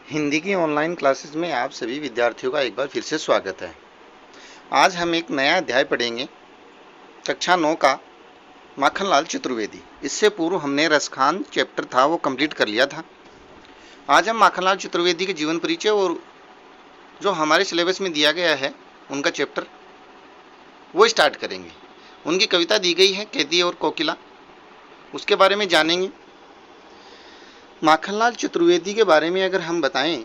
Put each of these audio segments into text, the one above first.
हिंदी की online classes में आप सभी विद्यार्थियों का एक बार फिर से स्वागत है। आज हम एक नया अध्याय पढ़ेंगे, कक्षा 9 का माखनलाल चतुर्वेदी। इससे पूर्व हमने रसखान चैप्टर था वो कंप्लीट कर लिया था। आज हम माखनलाल चतुर्वेदी के जीवन परिचय और जो हमारे सिलेबस में दिया गया है उनका चैप्टर वो स्टार्ट करेंगे। उनकी कविता दी गई है कैदी और कोकिला, उसके बारे में जानेंगे। माखनलाल चतुर्वेदी के बारे में अगर हम बताएं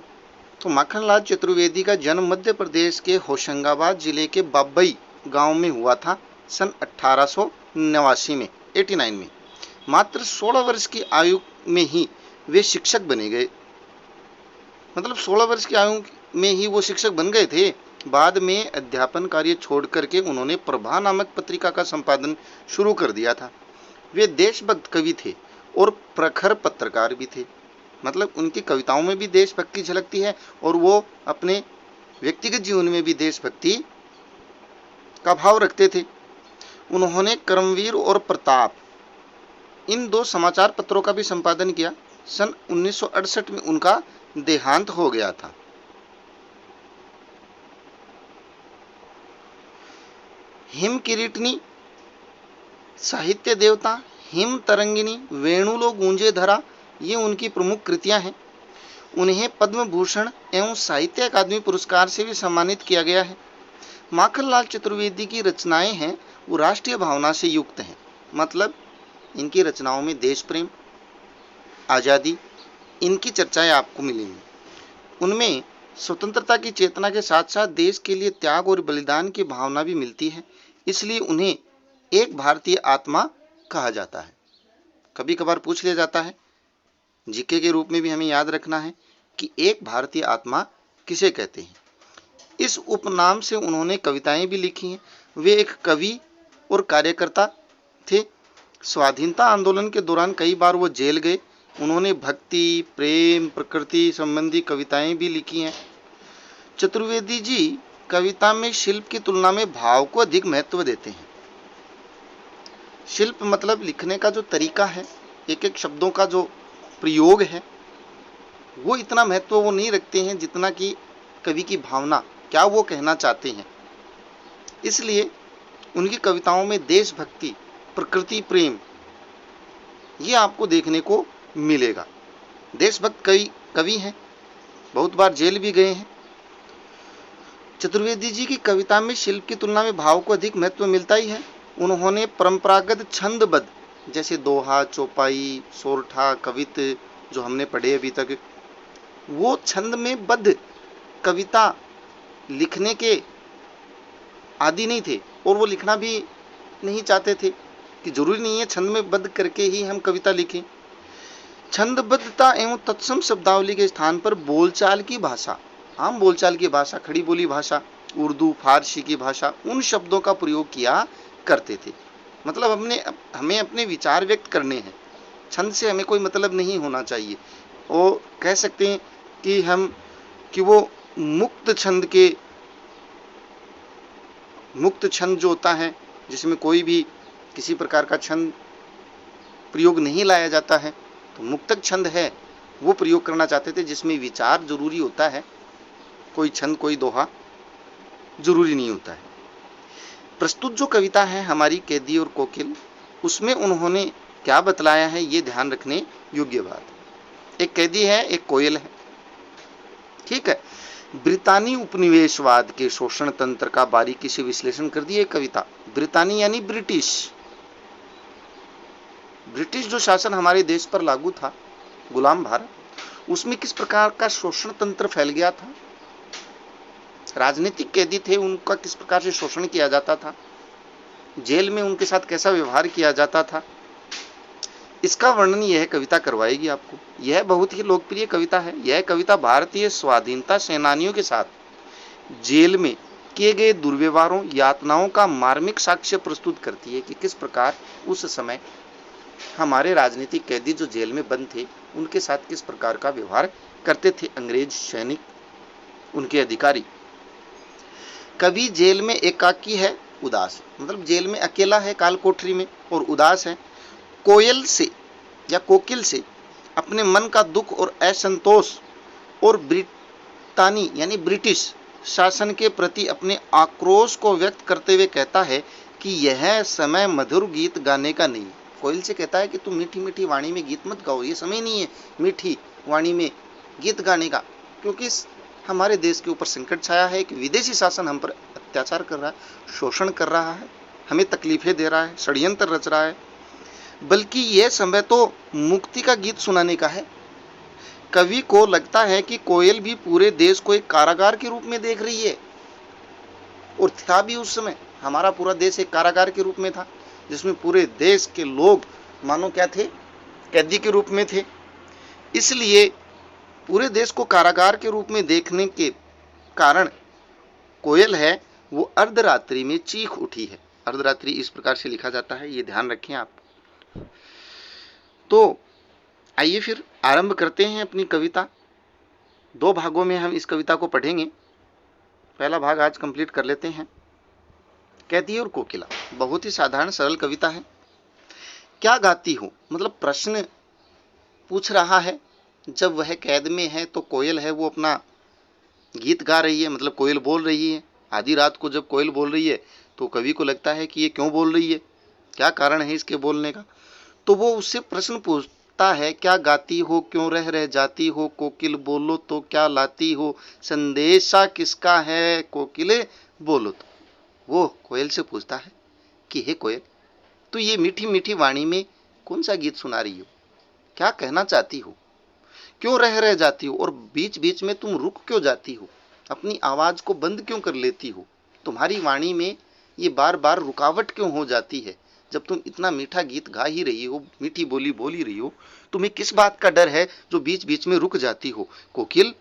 तो माखनलाल चतुर्वेदी का जन्म मध्य प्रदेश के होशंगाबाद जिले के बाबई गांव में हुआ था सन 1889 में 89 में। मात्र 16 वर्ष की आयु में ही वे शिक्षक बने गए, मतलब 16 वर्ष की आयु में ही वो शिक्षक बन गए थे। बाद में अध्यापन कार्य छोड़ करके उन्होंने प्रभा नामक पत्रिका का संपादन शुरू कर दिया था। वे देशभक्त कवि थे और प्रखर पत्रकार भी थे, मतलब उनकी कविताओं में भी देशभक्ति झलकती है और वो अपने व्यक्तिगत जीवन में भी देशभक्ति का भाव रखते थे। उन्होंने कर्मवीर और प्रताप इन दो समाचार पत्रों का भी संपादन किया। सन 1968 में उनका देहांत हो गया था। हिम किरीटनी, साहित्य देवता, हिम तरंगिनी, वेणुलो गूंजे धरा, ये उनकी प्रमुख कृतियां हैं। उन्हें पद्म भूषण एवं साहित्य अकादमी पुरस्कार से भी सम्मानित किया गया है। माखनलाल चतुर्वेदी की रचनाएं हैं वो राष्ट्रीय भावना से युक्त हैं, मतलब इनकी रचनाओं में देश प्रेम, आज़ादी, इनकी चर्चाएं आपको मिलेंगी। उनमें स्वतंत्रता की चेतना के साथ साथ देश के लिए त्याग और बलिदान की भावना भी मिलती है, इसलिए उन्हें एक भारतीय आत्मा कहा जाता है। कभी कभार पूछ लिया जाता है, जीके के रूप में भी हमें याद रखना है कि एक भारतीय आत्मा किसे कहते हैं। इस उपनाम से उन्होंने कविताएं भी लिखी हैं। वे एक कवि और कार्यकर्ता थे। स्वाधीनता आंदोलन के दौरान कई बार वो जेल गए। उन्होंने भक्ति, प्रेम, प्रकृति संबंधी कविताएं भी लिखी हैं। चतुर्वेदी जी कविता में शिल्प की तुलना में भाव को अधिक महत्व देते हैं। शिल्प मतलब लिखने का जो तरीका है, एक एक शब्दों का जो प्रयोग है, वो इतना महत्व वो नहीं रखते हैं जितना कि कवि की भावना, क्या वो कहना चाहते हैं। इसलिए उनकी कविताओं में देशभक्ति, प्रकृति प्रेम, ये आपको देखने को मिलेगा। देशभक्त कवि हैं, बहुत बार जेल भी गए हैं। चतुर्वेदी जी की कविता में शिल्प की तुलना में भाव को अधिक महत्व मिलता ही है। उन्होंने परंपरागत छंदबद्ध, जैसे दोहा, चौपाई, सोरठा, कवित जो हमने पढ़े अभी तक, वो छंद में बद्ध कविता लिखने के आदि नहीं थे और वो लिखना भी नहीं चाहते थे कि जरूरी नहीं है छंद में बद्ध करके ही हम कविता लिखें। छंदबद्धता एवं तत्सम शब्दावली के स्थान पर बोलचाल की भाषा, आम बोलचाल की भाषा, खड़ी बोली भाषा, उर्दू, फारसी की भाषा, उन शब्दों का प्रयोग किया करते थे। मतलब हमें अपने विचार व्यक्त करने हैं, छंद से हमें कोई मतलब नहीं होना चाहिए। और कह सकते हैं कि वो मुक्त छंद जो होता है, जिसमें कोई भी किसी प्रकार का छंद प्रयोग नहीं लाया जाता है, तो मुक्तक छंद है वो प्रयोग करना चाहते थे, जिसमें विचार जरूरी होता है, कोई छंद, कोई दोहा जरूरी नहीं होता है। प्रस्तुत जो कविता है हमारी कैदी और कोकिल, उसमें उन्होंने क्या बतलाया है ये ध्यान रखने योग्य बात। एक कैदी है, एक कोयल है, ठीक है। ब्रितानी उपनिवेशवाद के शोषण तंत्र का बारीकी से विश्लेषण कर दिया कविता। ब्रितानी यानी ब्रिटिश जो शासन हमारे देश पर लागू था, गुलाम भारत, उसमें किस प्रकार का शोषण तंत्र फैल गया था। राजनीतिक कैदी थे, उनका किस प्रकार से शोषण किया जाता था, जेल में उनके साथ कैसा व्यवहार किया जाता था, इसका वर्णन यह कविता करवाएगी आपको। यह बहुत ही लोकप्रिय कविता है। यह कविता भारतीय स्वाधीनता सेनानियों के साथ जेल में किए गए दुर्व्यवहारों, यातनाओं का मार्मिक साक्ष्य प्रस्तुत करती है कि किस प्रकार उस समय हमारे राजनीतिक कैदी जो जेल में बंद थे, उनके साथ किस प्रकार का व्यवहार करते थे अंग्रेज सैनिक, उनके अधिकारी। कवि जेल में एकाकी है, उदास, मतलब जेल में अकेला है काल कोठरी में और उदास है। कोयल से या कोकिल से अपने मन का दुख और असंतोष और ब्रितानी यानी ब्रिटिश शासन के प्रति अपने आक्रोश को व्यक्त करते हुए कहता है कि यह समय मधुर गीत गाने का नहीं। कोयल से कहता है कि तुम मीठी मीठी वाणी में गीत मत गाओ, ये समय नहीं है मीठी वाणी में गीत गाने का, क्योंकि हमारे देश के ऊपर संकट छाया है, एक विदेशी शासन हम पर अत्याचार कर रहा है, शोषण कर रहा है, हमें तकलीफें दे रहा है, षड्यंत्र रच रहा है, बल्कि यह समय तो मुक्ति का गीत सुनाने का है। कवि को लगता है कि कोयल भी पूरे देश को एक कारागार के रूप में देख रही है, और था भी उस समय हमारा पूरा देश एक कारागार के रूप में था, जिसमें पूरे देश के लोग मानो क्या थे, कैदी के रूप में थे। इसलिए पूरे देश को कारागार के रूप में देखने के कारण कोयल है वो अर्धरात्रि में चीख उठी है। अर्धरात्रि इस प्रकार से लिखा जाता है, ये ध्यान रखें आप। तो आइए फिर आरंभ करते हैं अपनी कविता। 2 भागों में हम इस कविता को पढ़ेंगे। पहला भाग आज कंप्लीट कर लेते हैं। कैदी और कोकिला बहुत ही साधारण सरल कविता है। क्या गाती हो, मतलब प्रश्न पूछ रहा है। जब वह कैद में है तो कोयल है वो अपना गीत गा रही है, मतलब कोयल बोल रही है। आधी रात को जब कोयल बोल रही है तो कवि को लगता है कि ये क्यों बोल रही है, क्या कारण है इसके बोलने का। तो वो उससे प्रश्न पूछता है, क्या गाती हो, क्यों रह जाती हो, कोकिल बोलो तो क्या लाती हो, संदेशा किसका है, कोकिले बोलो तो। वो कोयल से पूछता है कि हे कोयल, तो ये मीठी मीठी वाणी में कौन सा गीत सुना रही हो, क्या कहना चाहती हो, क्यों रह जाती हो, और बीच बीच में तुम रुक क्यों जाती हो, अपनी आवाज को बंद क्यों कर लेती हो, तुम्हारी वाणी में ये बार बार रुकावट क्यों हो जाती है, जब तुम इतना मीठा गीत गा ही रही हो, मीठी बोली बोल ही रही हो, तुम्हें किस बात का डर है जो बीच बीच में रुक जाती हो। कोकिल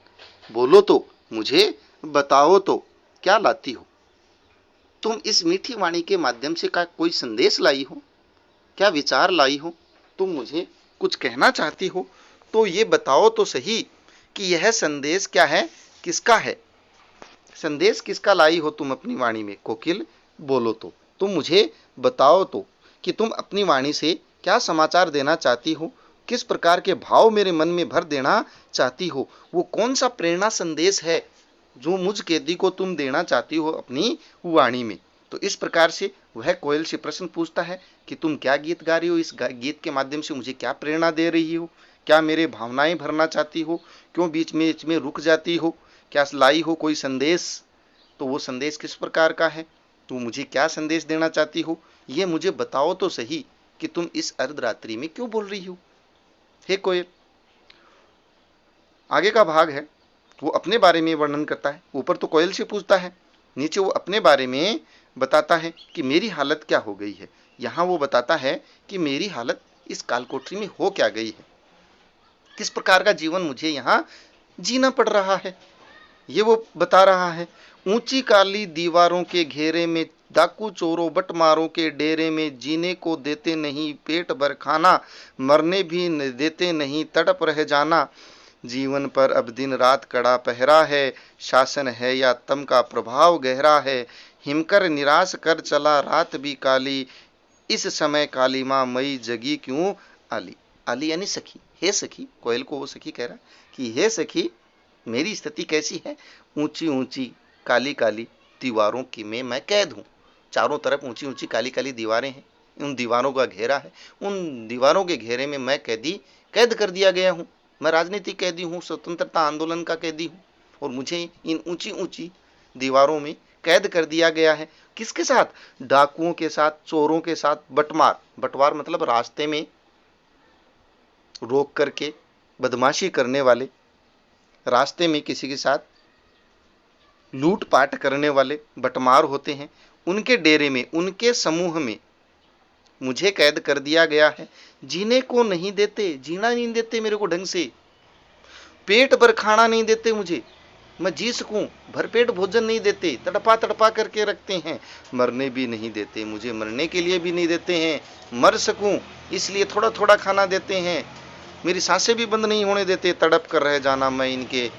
बोलो तो, मुझे बताओ तो क्या लाती हो, तुम इस मीठी वाणी के माध्यम से का कोई संदेश लाई हो, क्या विचार लाई हो, तुम मुझे कुछ कहना चाहती हो, तो ये बताओ तो सही कि यह संदेश क्या है, किसका है, संदेश किसका लाई हो तुम अपनी वाणी में। कोकिल बोलो तो, तुम मुझे बताओ तो कि तुम अपनी वाणी से क्या समाचार देना चाहती हो, किस प्रकार के भाव मेरे मन में भर देना चाहती हो, वो कौन सा प्रेरणा संदेश है जो मुझ कैदी को तुम देना चाहती हो अपनी वाणी में। तो इस प्रकार से वह कोयल से प्रश्न पूछता है कि तुम क्या गीत गा रही हो, इस गीत के माध्यम से मुझे क्या प्रेरणा दे रही हो, क्या मेरे भावनाएं भरना चाहती हो, क्यों बीच में रुक जाती हो, क्या लाई हो कोई संदेश, तो वो संदेश किस प्रकार का है, तुम मुझे क्या संदेश देना चाहती हो, ये मुझे बताओ तो सही कि तुम इस अर्धरात्रि में क्यों बोल रही हो, हे कोयल। आगे का भाग है वो अपने बारे में वर्णन करता है। ऊपर तो कोयल से पूछता है, नीचे वो अपने बारे में बताता है कि मेरी हालत क्या हो गई है। यहाँ वो बताता है कि मेरी हालत इस कालकोठरी में हो क्या गई है, किस प्रकार का जीवन मुझे यहाँ जीना पड़ रहा है, ये वो बता रहा है। ऊंची काली दीवारों के घेरे में, डाकू चोरों बटमारों के डेरे में, जीने को देते नहीं पेट भर खाना, मरने भी देते नहीं तड़प रह जाना, जीवन पर अब दिन रात कड़ा पहरा है, शासन है या तम का प्रभाव गहरा है, हिमकर निराश कर चला रात भी काली, इस समय काली माँ मई जगी क्यों आली। आली यानी सखी, हे सखी, कोयल को वो सखी कह रहा कि हे सखी मेरी स्थिति कैसी है, ऊंची ऊंची काली काली दीवारों की में मैं कैद हूँ, चारों तरफ ऊंची ऊंची काली काली दीवारें हैं, उन दीवारों का घेरा है, उन दीवारों के घेरे में मैं कैद कर दिया गया हूँ, मैं राजनीतिक कैदी हूँ, स्वतंत्रता आंदोलन का कैदी हूँ, और मुझे इन ऊंची ऊंची दीवारों में कैद कर दिया गया है। किसके साथ, डाकुओं के साथ, चोरों के साथ, बटवार मतलब रास्ते में रोक करके बदमाशी करने वाले, रास्ते में किसी के साथ लूटपाट करने वाले बटमार होते हैं, उनके डेरे में, उनके समूह में मुझे कैद कर दिया गया है। जीने को नहीं देते, जीना नहीं देते मेरे को ढंग से, पेट भर खाना नहीं देते मुझे, मैं जी सकूं, भरपेट भोजन नहीं देते, तड़पा करके रखते हैं, मरने भी नहीं देते, मुझे मरने के लिए भी नहीं देते हैं, मर सकूं इसलिए थोड़ा थोड़ा खाना देते हैं, मेरी सांसें भी बंद नहीं होने देते, तड़प कर रह जाना, मैं इनके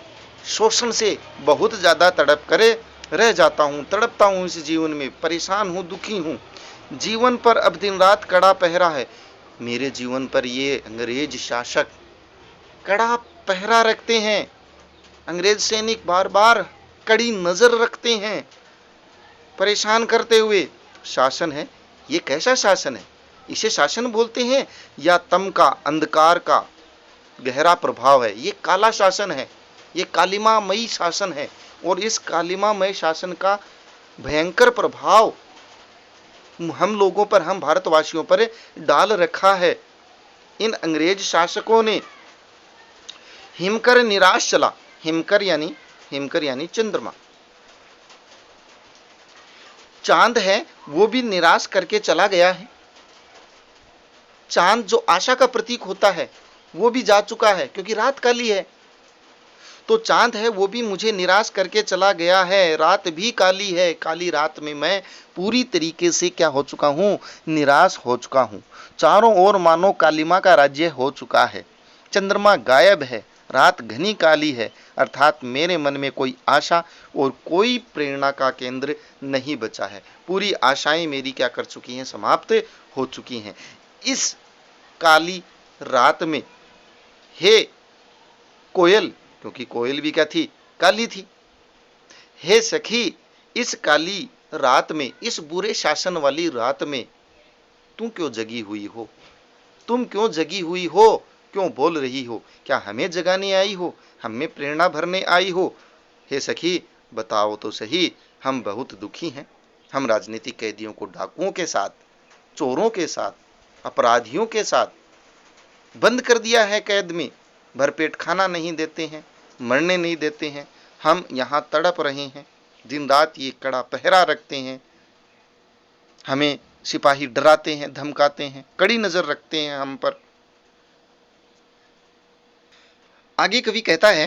शोषण से बहुत ज़्यादा तड़प करे रह जाता हूँ, तड़पता हूँ इस जीवन में, परेशान हूँ, दुखी हूँ, जीवन पर अब दिन रात कड़ा पहरा है, मेरे जीवन पर ये अंग्रेज शासक कड़ा पहरा रखते हैं, अंग्रेज सैनिक बार बार कड़ी नजर रखते हैं, परेशान करते हुए। शासन है, ये कैसा शासन है? इसे शासन बोलते हैं या तम का, अंधकार का गहरा प्रभाव है? ये काला शासन है, ये कालिमामयी शासन है। और इस कालिमामय शासन का भयंकर प्रभाव हम लोगों पर, हम भारतवासियों पर डाल रखा है। इन अंग्रेज शासकों ने हिमकर निराश चला। हिमकर यानी चंद्रमा। चांद है वो भी निराश करके चला गया है। चांद जो आशा का प्रतीक होता है वो भी जा चुका है, क्योंकि रात काली है। तो चांद है वो भी मुझे निराश करके चला गया है। रात भी काली है, काली रात में मैं पूरी तरीके से क्या हो चुका हूं? निराश हो चुका हूं। चारों ओर मानो कालिमा का राज्य हो चुका है। चंद्रमा गायब है, रात घनी काली है, अर्थात मेरे मन में कोई आशा और कोई प्रेरणा का केंद्र नहीं बचा है। पूरी आशाएं मेरी क्या कर चुकी हैं? समाप्त हो चुकी हैं। इस काली रात में हे कोयल, क्योंकि कोयल भी क्या थी? काली थी। हे सखी, इस काली रात में, इस बुरे शासन वाली रात में तुम क्यों जगी हुई हो? तुम क्यों जगी हुई हो? क्यों बोल रही हो? क्या हमें जगाने आई हो? हमें प्रेरणा भरने आई हो? हे सखी, बताओ तो सही, हम बहुत दुखी हैं। हम राजनीतिक कैदियों को डाकुओं के साथ, चोरों के साथ, अपराधियों के साथ बंद कर दिया है कैद में। भरपेट खाना नहीं देते हैं, मरने नहीं देते हैं। हम यहाँ तड़प रहे हैं, दिन रात ये कड़ा पहरा रखते हैं। हमें सिपाही डराते हैं, धमकाते हैं, कड़ी नजर रखते हैं हम पर। आगे कवि कहता है,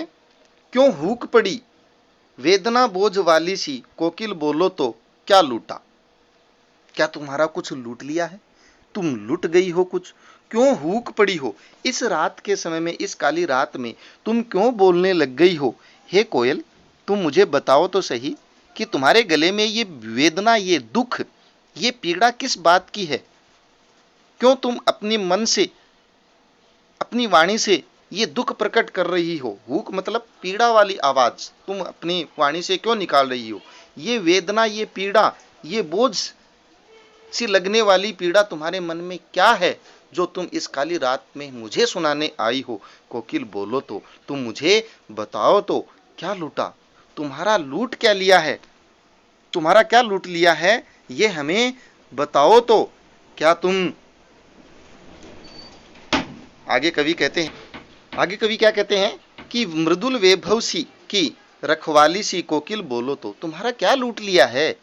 क्यों हुक पड़ी वेदना बोझ वाली सी, कोकिल बोलो तो क्या लूटा? क्या तुम्हारा कुछ लूट लिया है? तुम लुट गई हो कुछ? क्यों हुक पड़ी हो? इस रात के समय में, इस काली रात में तुम क्यों बोलने लग गई हो? हे कोयल, तुम मुझे बताओ तो सही कि तुम्हारे गले में ये वेदना, ये दुख, ये पीड़ा किस बात की है? क्यों तुम अपने मन से, अपनी वाणी से ये दुख प्रकट कर रही हो? हुक मतलब पीड़ा वाली आवाज, तुम अपनी वाणी से क्यों निकाल रही हो? ये वेदना, ये पीड़ा, ये बोझ सी लगने वाली पीड़ा तुम्हारे मन में क्या है जो तुम इस काली रात में मुझे सुनाने आई हो? कोकिल बोलो तो, तुम मुझे बताओ तो क्या लूटा? तुम्हारा लूट क्या लिया है? तुम्हारा क्या लूट लिया है ये हमें बताओ तो। क्या तुम, आगे कवि कहते हैं, आगे कवि क्या कहते हैं कि मृदुल वैभव सी की रखवाली सी, कोकिल बोलो तो, तुम्हारा क्या लूट लिया है?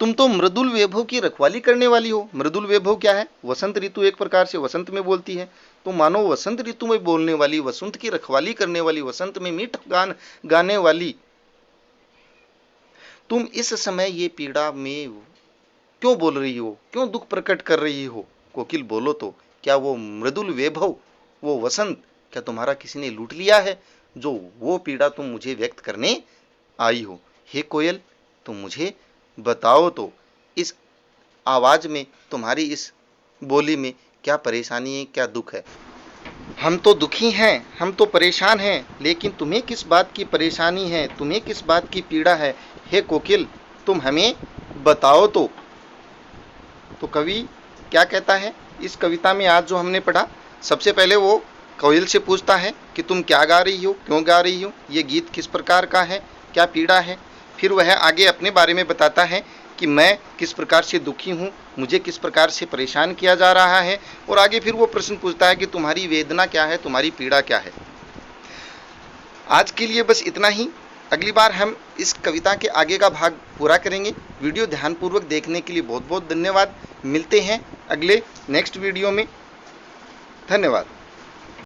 तुम तो मृदुल वैभव की रखवाली करने वाली हो। मृदुल वैभव क्या है? वसंत ऋतु एक प्रकार से वसंत में बोलती है। तो मानो वसंत ऋतु में बोलने वाली, वसंत की रखवाली करने वाली, वसंत में मीठ गान गाने वाली तुम इस समय ये पीड़ा में क्यों बोल रही हो? क्यों दुख प्रकट कर रही हो? कोकिल बोलो तो, क्या वो मृदुल वैभव, वो वसंत, क्या तुम्हारा किसी ने लूट लिया है जो वो पीड़ा तुम मुझे व्यक्त करने आई हो? हे कोयल, तुम मुझे बताओ तो, इस आवाज में, तुम्हारी इस बोली में क्या परेशानी है, क्या दुख है? हम तो दुखी हैं, हम तो परेशान हैं, लेकिन तुम्हें किस बात की परेशानी है? तुम्हें किस बात की पीड़ा है? हे कोकिल, तुम हमें बताओ तो। तो कवि क्या कहता है इस कविता में आज जो हमने पढ़ा? सबसे पहले वो कोयल से पूछता है कि तुम क्या गा रही हो, क्यों गा रही हो, ये गीत किस प्रकार का है, क्या पीड़ा है? फिर वह आगे अपने बारे में बताता है कि मैं किस प्रकार से दुखी हूँ, मुझे किस प्रकार से परेशान किया जा रहा है। और आगे फिर वो प्रश्न पूछता है कि तुम्हारी वेदना क्या है, तुम्हारी पीड़ा क्या है। आज के लिए बस इतना ही। अगली बार हम इस कविता के आगे का भाग पूरा करेंगे। वीडियो ध्यानपूर्वक देखने के लिए बहुत बहुत धन्यवाद। मिलते हैं अगले नेक्स्ट वीडियो में। धन्यवाद।